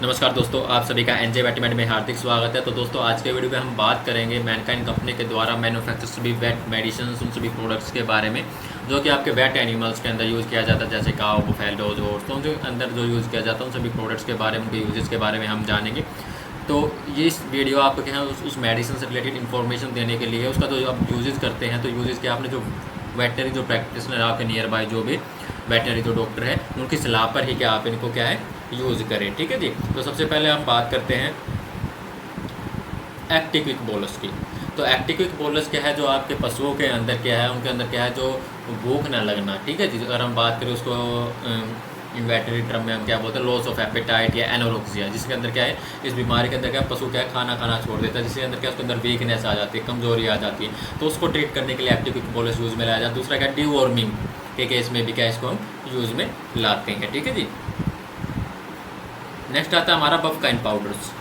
नमस्कार दोस्तों, आप सभी का एनजे वेटमेंट में हार्दिक स्वागत है। तो दोस्तों, आज के वीडियो में हम बात करेंगे मैनकाइंड कंपनी के द्वारा मैन्युफैक्चर सभी वेट मेडिसिन उन सभी प्रोडक्ट्स के बारे में जो कि आपके वेट एनिमल्स के अंदर यूज़ किया जाता है, जैसे काऊ, बुफेलो, हॉर्स के अंदर जो यूज़ किया जाता है उन सभी प्रोडक्ट्स के बारे में, उनके यूजेस के बारे में हम जानेंगे। तो ये इस वीडियो आपको क्या है उस मेडिसिन से रिलेटेड इन्फॉर्मेशन देने के लिए है। उसका जो आप यूजेस करते हैं तो यूजेस के आपने जो वेटनरी जो प्रैक्टिशनर आपके नियर बाय जो भी वेटनरी जो डॉक्टर है उनकी सलाह पर ही क्या आप इनको क्या है यूज़ करें। ठीक है जी। तो सबसे पहले हम बात करते हैं एक्टिक्विक बोलस की। तो एक्टिक्विक बोलस क्या है, जो आपके पशुओं के अंदर क्या है, उनके अंदर क्या है जो भूख ना लगना। ठीक है जी। अगर हम बात करें उसको वेटनरी टर्म में हम क्या बोलते हैं, लॉस ऑफ एपेटाइट या एनोरेक्सिया, जिसके अंदर क्या है, इस बीमारी के अंदर क्या पशु क्या है खाना खाना छोड़ देता है, जिसके अंदर क्या उसके अंदर वीकनेस आ जाती है, कमजोरी आ जाती है। तो उसको ट्रीट करने के लिए एक्टिक्विक बोलस यूज़ में लाया जाता है। दूसरा क्या डिवॉर्मिंग के केस में भी क्या इसको हम यूज़ में लाते हैं। ठीक है जी। नेक्स्ट आता है हमारा बफकाइन पाउडर्स।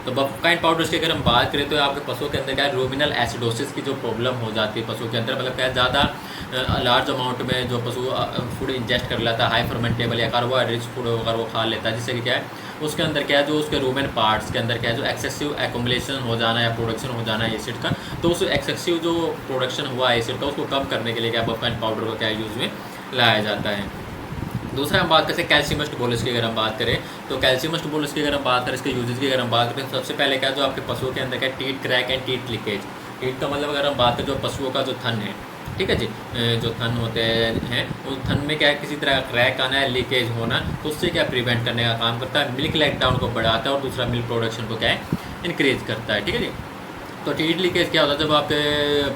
तो बफकाइन पाउडर्स की अगर हम बात करें तो आपके पशुओं के अंदर क्या है रूमिनल एसिडोसिस की जो प्रॉब्लम हो जाती है पशु के अंदर, मतलब क्या है ज़्यादा लार्ज अमाउंट में जो पशु फूड इंजेस्ट कर लेता है, हाई फर्मेंटेबल या कार्बोहाइड्रेट फूड अगर वो खा लेता है, जिससे कि क्या है उसके अंदर क्या है जो उसके रूमेन पार्ट्स के अंदर क्या है जो एक्सेसिव एक्युमुलेशन हो जाना या प्रोडक्शन हो जाना है एसिड का, तो उस एक्सेसिव जो प्रोडक्शन हुआ एसिड का उसको कम करने के लिए क्या बफकाइन पाउडर को क्या यूज़ में लाया जाता है। दूसरा हम बात करते हैं कैल्शियमस्ट बोलस की। अगर हम बात करें तो कैल्शियमस्ट बोलस की अगर हम बात करें, इसके यूजेस की अगर हम बात करें तो सबसे पहले क्या जो आपके पशुओं के अंदर क्या teeth crack and teeth leakage. Teeth का मतलब अगर हम बात करें जो पशुओं का जो थन है, ठीक है जी, जो थन होते हैं उस थन में क्या है किसी तरह का क्रैक आना है, लीकेज होना, तो उससे क्या प्रिवेंट करने का काम करता है, मिल्क लेट डाउन को बढ़ाता है और दूसरा मिल्क प्रोडक्शन को क्या है इंक्रीज करता है। ठीक है जी। तो टीथ लीकेज क्या होता है, जब आपके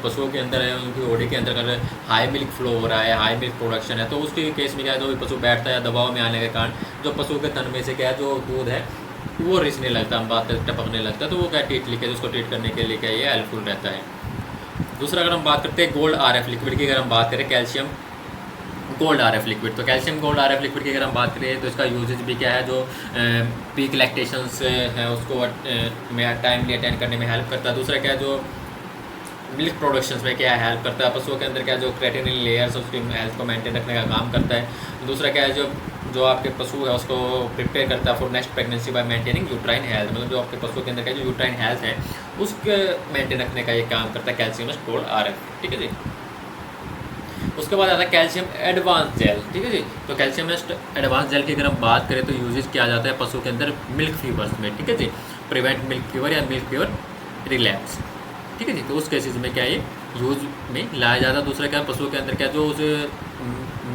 पशुओं के अंदर है उनकी बॉडी के अंदर अगर हाई मिल्क फ्लो हो रहा है, हाई मिल्क प्रोडक्शन है, तो उसके केस में क्या है जो भी पशु बैठता है या दबाव में आने के कारण जो पशु के तन में से क्या है जो दूध है वो रिसने लगता है, हम बात करते टपकने लगता है, तो वो क्या टीथ लीकेज उसको ट्रीट करने के लिए क्या ये हेल्पफुल रहता है। दूसरा अगर हम बात करते हैं गोल्ड आरएफ लिक्विड की, अगर हम बात करें कैल्शियम गोल्ड आरएफ लिक्विड, तो कैल्शियम गोल्ड आरएफ लिक्विड की अगर हम बात करें तो इसका यूजेज भी क्या है जो पीक लैक्टेशंस है उसको टाइमली अटेंड करने में हेल्प करता है। दूसरा क्या है जो मिल्क प्रोडक्शंस में क्या है हेल्प करता है, पशुओं के अंदर क्या जो क्रेटिनिन लेयर्स उसकी हेल्थ को मेंटेन रखने का काम करता है। दूसरा क्या है जो जो आपके पशु है उसको प्रिपेयर करता है for next pregnancy bye maintaining uterine health, मतलब जो आपके पशुओं के अंदर क्या जो यूट्राइन हेल्थ है उसके मेंटेन रखने का ये काम करता है कैल्शियम गोल्ड आरएफ। ठीक है जी। उसके बाद आता है कैल्शियम एडवांस जेल। ठीक है जी। तो कैल्शियम एडवांस जेल की अगर हम बात करें तो यूजेज किया जाता है पशु के अंदर मिल्क फीवर्स में। ठीक है जी। प्रिवेंट मिल्क फीवर या मिल्क फीवर रिलैप्स। ठीक है जी। तो उस केसेस में क्या ये यूज में लाया जाता है। दूसरा क्या पशुओं के अंदर क्या जो उस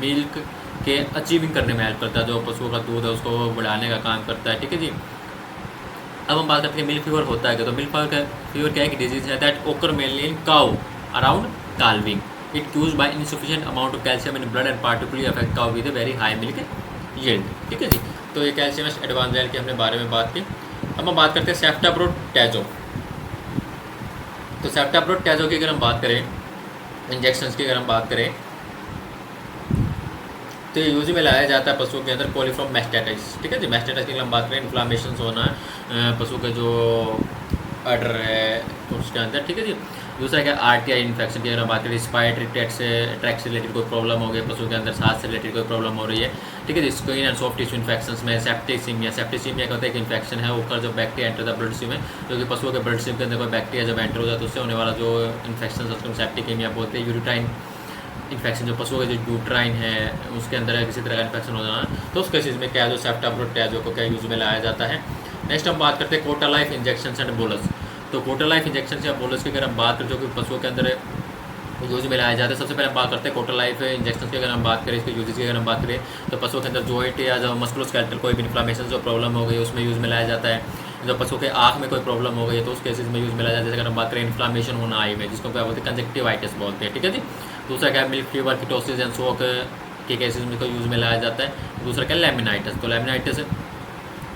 मिल्क के अचीविंग करने में हेल्प करता है, जो पशुओं का दूध है उसको बढ़ाने का काम करता है। ठीक है जी। अब हम बात करते हैं मिल्क फीवर होता है क्या, तो मिल्क फीवर क्या है कि डिजीज है दैट ओकर mainly in cow around calving. It caused by insufficient amount of calcium in blood and particularly affect cow with a very high milk yield. ठीक है जी। तो ये कैल्शियम एडवांस जेल के हमने बारे में बात की। अब हम बात करते हैं सेफ्टाप्रोटेजो। तो सेफ्टाप्रोटेजो की अगर हम बात करें, इंजेक्शंस की अगर हम बात करें तो ये यूज में लाया जाता है पशुओं के अंदर कोलिफॉर्म मैस्टाइटिस। ठीक है जी। मैस्टाइटिस की अगर हम बात करें इन्फ्लामेशन होना पशु के जो अडर है उसके अंदर। ठीक है जी। दूसरा क्या आरटीआई इन्फेक्शन की अगर हम बात करें, रिस्पायरेटरी ट्रैक से रिलेटेड कोई प्रॉब्लम हो गई पशु के अंदर, सांस से रिलेटेड कोई प्रॉब्लम हो रही है। ठीक है जी। Skin and soft tissue infections में सेप्टिसीमिया का होता है एक इन्फेक्शन है ऊपर जो bacteria enter the blood stream है, जो कि पशुओं के ब्लड स्ट्रीम के अंदर कोई बैक्टीरिया जब एंटर हो जाता है तो उससे होने वाला जो इन्फेक्शन है उसको सेप्टिकेमिया बोलते हैं। यूरिटाइन इन्फेक्शन जो पशुओं का जो यूट्राइन है उसके अंदर है किसी तरह का इन्फेक्शन हो जाना, तो उस केसेस में क्या जो सेफ्टाप्रोटेजो को क्या यूज में लाया जाता है। नेक्स्ट हम बात करते हैं कोटा लाइफ इंजेक्शन एंड बोलस। तो कोटा लाइफ इंजेक्शन या बोलस की अगर हम बात करें जो कि पशुओं के अंदर यूज में लाया जाता है, सबसे पहले हम बात करते हैं कोटा लाइफ इंजेक्शन की अगर हम बात करें, इसके यूजेस की अगर हम बात करें तो पशुओं के अंदर जॉइंट या जो मस्कुलोस्केलेटल कोई भी इन्फ्लामेशन जो प्रॉब्लम हो गई उसमें यूज में लाया जाता है। जो पशु के आँख में कोई प्रॉब्लम हो गई है तो उस केसेस में यूज में लाया जाता है। जैसे अगर हम बात करें इन्फ्लामेशन होना आई में, जिसको क्या बोलते हैं कंजक्टिवाइटिस बोलते हैं। ठीक है जी। दूसरा क्या है milk fever ketosis and shock के केसेस में को यूज में लाया जाता है। दूसरा क्या लेमिनाइटिस। तो लेमिनाइटिस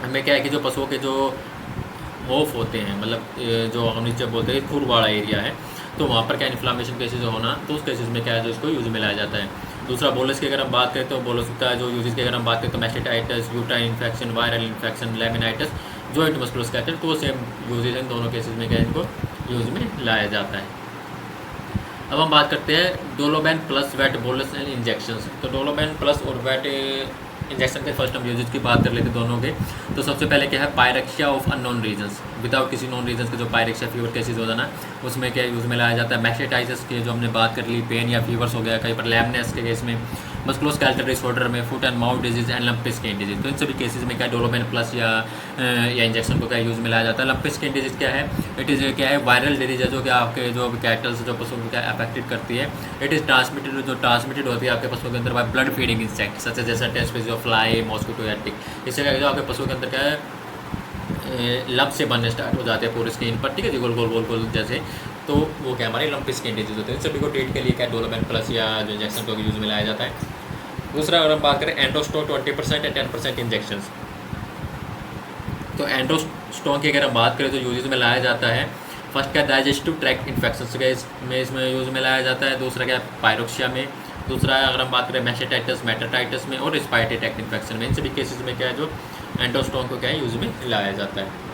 हमें क्या है कि जो पशुओं के जो होफ होते हैं, मतलब जो हम नीचे बोलते हैं खुर वाला एरिया है, तो वहाँ पर क्या इन्फ्लामेशन केसेज होना, तो उस केसेस में क्या है जो इसको यूज में लाया जाता है। दूसरा बोलस की अगर हम बात करें तो बोलस का जो यूजेस की अगर हम बात करें तो mastitis, uterine infection, viral infection, laminitis, joint musculoskeletal, तो सेम यूजेज हैं दोनों केसेस में क्या इनको यूज में लाया जाता है। अब हम बात करते हैं डोलोबैन प्लस वेट बोलस इंजेक्शंस। तो डोलोबैन प्लस और वेट इंजेक्शन के फर्स्ट हम यूजेज की बात कर लेते हैं दोनों के। तो सबसे पहले क्या है, pyrexia of unknown reasons, without किसी नॉन रीजन्स के जो पायरेक्सिया फीवर केसेस हो जाना, उसमें क्या यूज़ में लाया जाता है। मैस्टेटाइटिस के जो हमने बात कर ली, पेन या फीवर्स हो गया, कहीं पर लैमनेस के केस में, मस्कुलोस्केलेटल डिसऑर्डर में, foot and mouth disease and lumpy skin disease. तो इन सभी केसेस में क्या डोलोमेन प्लस या इंजेक्शन को क्या यूज़ में लाया जाता है। लंपी स्किन डिजीज क्या है, इट इज़ क्या है वायरल डिजीज है जो कि आपके जो कैटल से जो पशुओं को क्या अफेक्टेड करती है। इट इज़ ट्रांसमिटेड, जो ट्रांसमिटेड होती है आपके पशुओं के अंदर बाय ब्लड फीडिंग इंसेक्ट सच जैसा टेस्ट फ्लाई मॉस्किटो या टिक। इससे क्या है, जो आपके पशुओं के अंदर क्या है लंप से बनने स्टार्ट हो जाते हैं पूरे स्किन पर, ठीक है जी, गोल गोल गोल गोल जैसे। तो वो क्या हमारे लंपी स्किन डिजीज होते हैं। सभी को ट्रीट के लिए क्या डोलोमेन प्लस या जो इंजेक्शन को यूज़ में लाया जाता है। दूसरा अगर हम बात करें एंडोस्टोन 20% या 10% इंजेक्शन। तो एंडोस्टोन की अगर हम बात करें तो यूजेज में लाया जाता है। फर्स्ट क्या डाइजेस्टिव ट्रैक्ट इन्फेक्शन का इसमें यूज़ में लाया जाता है। दूसरा क्या पायरोक्सिया में। दूसरा अगर हम बात करें मैस्टेटाइटिस, मेटाटाइटिस में और रिस्पायरेटरी ट्रैक्ट इन्फेक्शन में। इन सभी केसेस में क्या है जो एंडोस्टोन को क्या है यूज़ में लाया जाता है।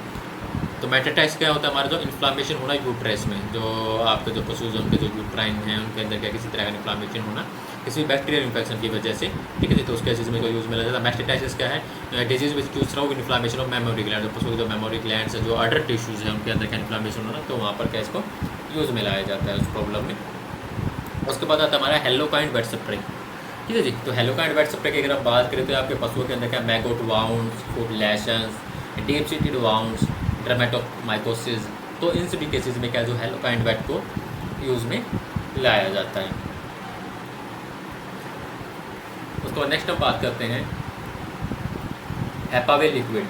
तो मेटाटाइटिस क्या होता है, हमारा जो इन्फ्लामेशन होना यूट्रस में, जो आपके जो पशु जो उनके जो यूट्राइन हैं उनके अंदर क्या किसी तरह का इन्फ्लामेशन होना किसी बैक्टीरियल इन्फेक्शन की वजह से, ठीक है जी। तो उस केसेस में कोई यूज़ में लाया जाता है। मैस्टेटाइटिस क्या है, disease which use through inflammation of memory gland, जो पशु के जो मेमोरी ग्लैंड है, जो अदर टिश्यूज़ हैं उनके अंदर क्या इन्फ्लामेशन होना, तो वहाँ पर क्या इसको यूज़ में लाया जाता है उस प्रॉब्लम में। उसके बाद आता है हमारा हेलोकाइन वेट स्प्रे, ठीक है जी। तो हेलोकाइन वेट स्प्रे की अगर हम बात करें तो आपके पशुओं के अंदर क्या maggot wounds, foot lesions, deep seated wounds, dermatomycosis, तो इन सभी केसेस में क्या जो हेलोकाइन वेट को यूज़ में लाया जाता है। उसके बाद नेक्स्ट हम बात करते हैं हैपावे लिक्विड।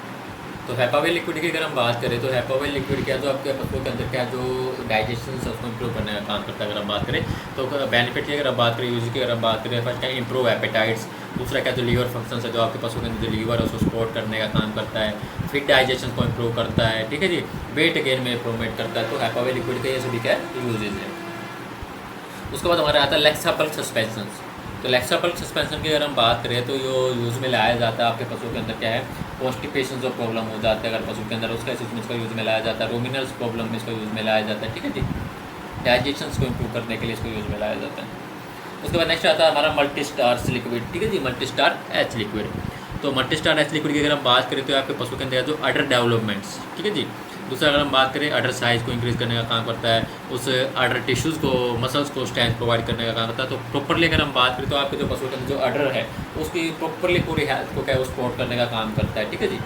तो हैपावे लिक्विड की अगर हम बात करें तो हैपावे लिक्विड क्या जो आपके पशुओं के अंदर क्या जो डाइजेशन है उसको इम्प्रूव करने का काम करता है। अगर हम बात करें तो बेनिफिट की अगर हम बात करें, यूज की अगर हम बात करें, फर्स्ट क्या इम्प्रूव एपेटाइट्स। दूसरा क्या जो लीवर फंक्शन है, जो आपके पशुओं के अंदर जो लीवर है उसको सपोर्ट करने का काम करता है। फिट डाइजेशन को इम्प्रूव करता है, ठीक है जी। वेट गेन में इम्प्रूवमेंट करता है। तो हैपावे लिक्विड के ये सभी क्या यूजेज है। उसके बाद हमारा आता है लेक्सापल सस्पेंशन। तो लेक्सापल सस्पेंशन की अगर हम बात करें तो ये यूज़ में लाया जाता है आपके पशुओं के अंदर क्या है कॉन्स्टिपेशन जो प्रॉब्लम हो जाता है अगर पशु के अंदर, उसका इसमें इसका यूज़ में लाया जाता है। रोमिनल्स प्रॉब्लम में इसका यूज़ में लाया जाता है, ठीक है जी। डाइजेशन को इम्प्रूव करने के लिए इसको यूज़ में लाया जाता है। उसके बाद नेक्स्ट आता है हमारा मल्टी स्टार्स लिक्विड, ठीक है जी, मल्टी स्टार एच लिक्विड। तो मल्टी स्टार एच लिक्विड की अगर हम बात करें तो आपके पशु के अंदर जो अडर डेवलपमेंट्स, ठीक है जी। दूसरा अगर हम बात करें अडर साइज़ को इंक्रीज़ करने का काम करता है, उस अडर टिश्यूज़ को मसल्स को स्ट्रेंथ प्रोवाइड करने का काम करता है। तो प्रॉपरली अगर हम बात करें तो आपके जो पशु के अंदर जो अडर है उसकी प्रॉपरली पूरी हेल्थ को क्या है सपोर्ट करने का काम करता है, ठीक है जी।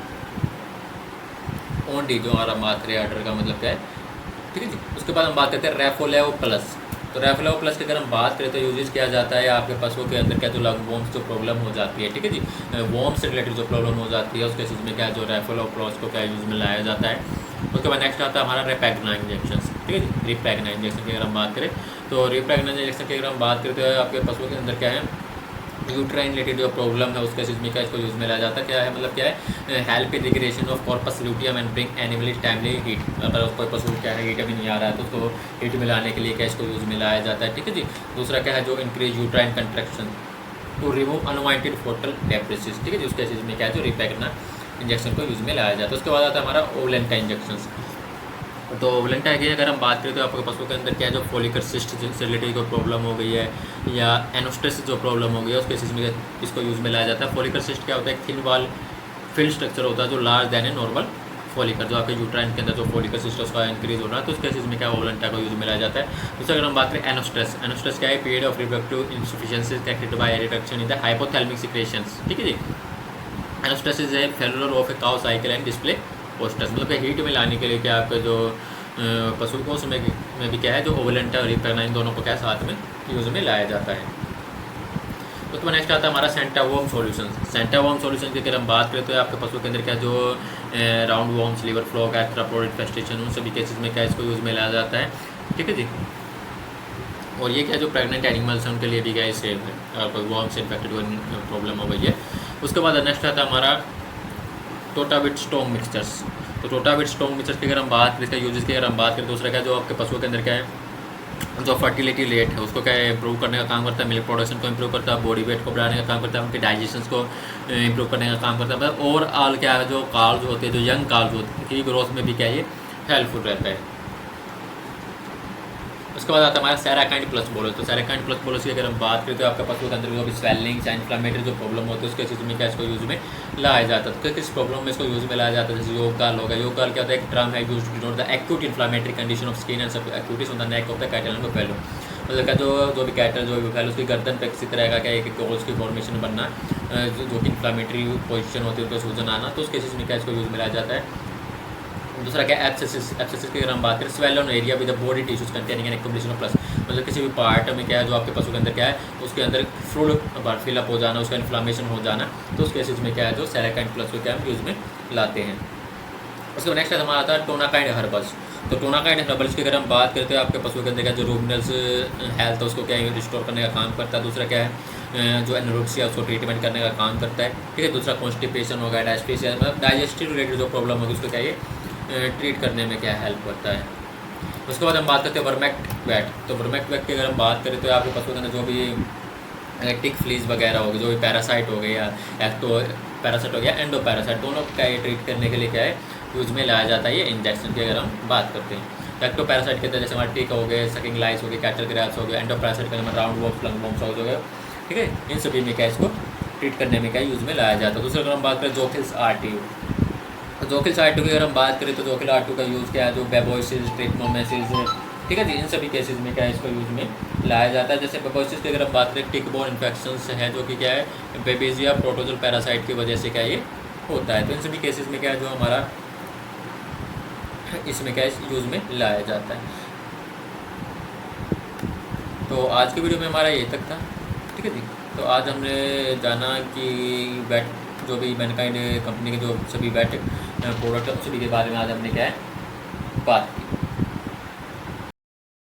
ओनली जो अगर हम बात करें अडर का मतलब क्या है, ठीक है जी। उसके बाद हम बात करते हैं रेफोलेव प्लस। तो रेफोलेव प्लस की अगर हम बात करें तो यूज किया जाता है आपके पशुओं के अंदर क्या जो लंग वॉर्म्स जो प्रॉब्लम हो जाती है, ठीक है जी। वॉर्म्स से रिलेटेड जो प्रॉब्लम हो जाती है उसके चीज़ में क्या जो रेफोलेव प्लस को क्या यूज में लाया जाता है। उसके बाद नेक्स्ट आता है हमारा रिपैग्ना इंजेक्शन, ठीक है जी। रिपैग्ना इंजेक्शन की अगर हम बात करें तो रिपैग्ना इंजेक्शन की अगर हम बात करें तो आपके पशुओं के अंदर क्या है यूट्राइन रिलेटेड जो प्रॉब्लम है उसके चीज़ में क्या इसको यूज़ में लाया जाता है। क्या है मतलब क्या है help in regression of corpus luteum and bring animal timely heat. अगर कोई पशु क्या है हीट अभी नहीं आ रहा है तो उसको हीट में लाने के लिए क्या इसको यूज़ में लाया जाता है, ठीक है जी। दूसरा क्या है जो increase uterine contraction to remove unwanted foetal debris, ठीक है जी। उसके चीज़ में क्या है जो रिपैग्ना इंजेक्शन को यूज़ में लाया जाता है। उसके बाद आता है हमारा ओवलेंटा इंजेक्शन। तो ओवलेंटा की अगर हम बात करें तो आपके पशुओं के अंदर क्या है जो फॉलिकल सिस्ट से रिलेटेड कोई प्रॉब्लम हो गई है या एनोस्टेसिस जो प्रॉब्लम हो गई है उसके केसेस में इसको यूज़ में लाया जाता है। फॉलिकल सिस्ट क्या होता है, एक थिन वाल फिल स्ट्रक्चर होता है जो large than a normal follicle, जो आपके यूट्राइन के अंदर जो फॉलिकल सिस्ट उसका इंक्रीज हो रहा है तो उस केसेस में क्या ओवलेंटा को यूज़ में लाया जाता है। दूसरा अगर हम बात करें एनोस्ट्रेस, एनोस्ट्रेस क्या है पीरियड ऑफ रिप्रोडक्टिव इनसफिशिएंसी कैक्टेड by reduction in the hypothalamic secretions, ठीक है जी। Anoestrus is a failure of a cow cycle and display oestrus, मतलब हीट में लाने के लिए क्या आपका जो पशु को उसमें भी क्या है जो ओवलेंटा और रिपैग्ना इन दोनों को क्या साथ में यूज़ में लाया जाता है। उसके बाद नेक्स्ट आता है हमारा सेंटावोम सॉल्यूशन। सेंटावोम सॉल्यूशन की अगर हम बात करें तो आपके पशु के अंदर क्या जो round worms, liver fluke, arthropod infestation उन सभी केसेस में क्या इसको यूज़ में लाया जाता है, ठीक है जी। और ये क्या जो प्रेग्नेंट एनिमल्स हैं उनके लिए भी क्या सेफ है अगर कोई वॉर्म से इन्फेक्टेड कोई प्रॉब्लम हो गई है। उसके बाद नेक्स्ट आता है हमारा टोटाविट स्टोंग मिक्सचर्स। तो टोटाविट स्टोंग मिक्सचर्स की अगर हम बात करें, इसका यूजेस की अगर हम बात करें, दूसरा क्या जो आपके पशुओं के अंदर क्या है जो फर्टिलिटी रेट है उसको क्या इंप्रूव करने का काम करता है, मिल्क प्रोडक्शन को इंप्रूव करता है, बॉडी वेट को बढ़ाने का काम करता है, उनके डाइजेशन को इंप्रूव करने का काम करता है। मतलब ओवरऑल क्या है जो काल्स होते हैं, जो यंग काल्स होते हैं, उनकी ग्रोथ में भी क्या ये हेल्पफुल रहता है। उसके बाद आता है हमारा सेराकाइंड प्लस बोलो। तो सेराकाइंड प्लस बोलो की अगर हम बात करें तो आपका पशु के अंदर जो भी स्वेलिंग्स एंड इन्फ्लेमेटरी जो प्रॉब्लम होती है उसके केसेस में क्या इसको यूज़ में लाया जाता है। तो किस प्रॉब्लम में इसको यूज़ में लाया जाता है, जैसे योग गाल होगा। योग गाल क्या होता है, एक टर्म है used to denote the acute inflammatory condition of skin and subcutis on the neck of the cattle and buffalo. मतलब का जो भी कैटल जो भी बुफेलो उसकी गर्दन पे किसी तरह का क्या एक कोल्स की फॉर्मेशन बनना, जो कि इन्फ्लेमेटरी पोजीशन होती है उनको सूजन आना, तो उस केसेस में क्या इसको यूज़ में लाया जाता है। दूसरा क्या एब्सेसिस। एब्सेसिस की अगर हम बात करें, swollen area with the body tissues containing N accumulation of plus, मतलब किसी भी पार्ट में क्या है जो आपके पशु के अंदर क्या है उसके अंदर फ्लूइड फिलअप हो जाना, उसका इन्फ्लामेशन हो जाना, तो उस केसेस में क्या है जो सेराकाइंड प्लस को क्या हम यूज़ में लाते हैं। उसके नेक्स्ट हमारा आता है टोनाकाइंड हर्बल्स। तो टोनाकाइंड हर्बल्स की अगर हम बात करते हैं आपके पशु के अंदर क्या जो रूमिनल्स हेल्थ है उसको क्या है रिस्टोर करने का काम करता है। दूसरा क्या है जो एनोरेक्सिया उसको ट्रीटमेंट करने का काम करता है, ठीक है। दूसरा कॉन्स्टिपेशन होगा, डायस्पेसिया मतलब डाइजेस्टिव रिलेटेड जो प्रॉब्लम होगी उसको क्या ये ट्रीट करने में क्या हेल्प करता है। उसके बाद हम बात करते हैं वर्मेक्ट वैट। तो वर्मेक्ट वैट की अगर हम बात करें तो आपके पशु के अंदर जो भी टिक फ्लीज वगैरह हो गए, जो भी पैरासाइट हो गए या एक्टो पैरासाइट हो गया एंडो पैरासाइट, दोनों का ये ट्रीट करने के लिए क्या है यूज में लाया जाता है ये इंजेक्शन की अगर हम बात करते हैं। एक्टो पैरासाइट के अंदर जैसे हमारे टिक हो गए, सकिंग लाइस हो गए, कैटल ग्रैप्स हो गए, एंडो पैरासाइट के अंदर राउंड वॉम्स, प्लंग वॉम्स हो गए, ठीक है। इन सभी में क्या इसको ट्रीट करने में क्या यूज़ में लाया जाता है। दूसरा अगर हम बात करें जोकिल्स आर्टियो, तो जोकिल्स आर्टियो की अगर हम बात करें तो जोकिल आर्टियो का यूज़ क्या है जो बेबोसिस, ट्रिप्नोमेसिस, ठीक है जी, इन सभी केसेस में क्या है इसको यूज़ में लाया जाता है। जैसे बेबोसिस की अगर हम बात करें, टिक बोर्न इन्फेक्शन है जो कि क्या है बेबेजिया प्रोटोजोल पैरासाइट की वजह से क्या ये होता है। तो इन सभी केसेस में क्या है जो हमारा इसमें क्या यूज़ में लाया जाता है। तो आज की वीडियो में हमारा ये तक था, ठीक है जी। तो आज हमने जाना कि वेट जो भी मैनकाइंड कंपनी के जो सभी वेट प्रोडक्ट सभी के बारे में आज हमने क्या है बात